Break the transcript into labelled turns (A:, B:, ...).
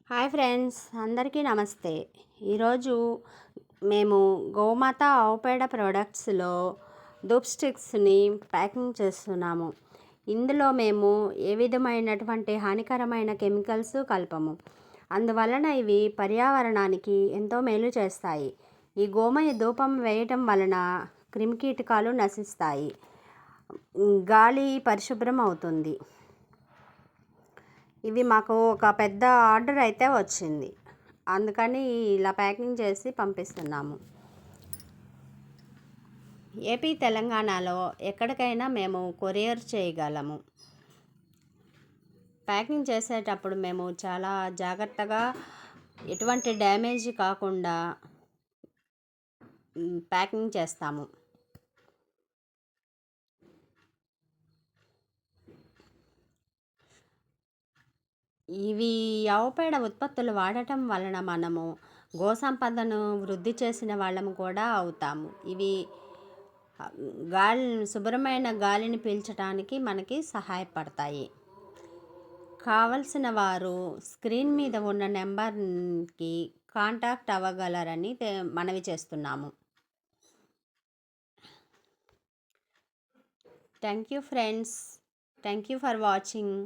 A: Hi friends, అందరికీ నమస్తే. ఈరోజు మేము గోమాత ఆవు పేడ ప్రోడక్ట్స్లో ధూప్ స్టిక్స్ని ప్యాకింగ్ చేస్తున్నాము. ఇందులో మేము ఏ విధమైనటువంటి హానికరమైన కెమికల్స్ కలపము. అందువలన ఇవి పర్యావరణానికి ఎంతో మేలు చేస్తాయి. ఈ గోమయ ధూపం వేయటం వలన క్రిమికీటకాలు నశిస్తాయి, గాలి పరిశుభ్రం అవుతుంది. ఇవి మాకు ఒక పెద్ద ఆర్డర్ అయితే వచ్చింది, అందుకని ఇలా ప్యాకింగ్ చేసి పంపిస్తున్నాము. ఏపీ తెలంగాణలో ఎక్కడికైనా మేము కొరియర్ చేయగలము. ప్యాకింగ్ చేసేటప్పుడు మేము చాలా జాగ్రత్తగా, ఎటువంటి డ్యామేజ్ కాకుండా ప్యాకింగ్ చేస్తాము. ఇవి ఆవు పేడ ఉత్పత్తులు వాడటం వలన మనము గోసంపదను వృద్ధి చేసిన వాళ్ళము కూడా అవుతాము. ఇవి శుభ్రమైన గాలిని పీల్చడానికి మనకి సహాయపడతాయి. కావలసిన వారు స్క్రీన్ మీద ఉన్న నెంబర్కి కాంటాక్ట్ అవ్వగలరని మనవి చేస్తున్నాము. Thank you friends. Thank you for watching.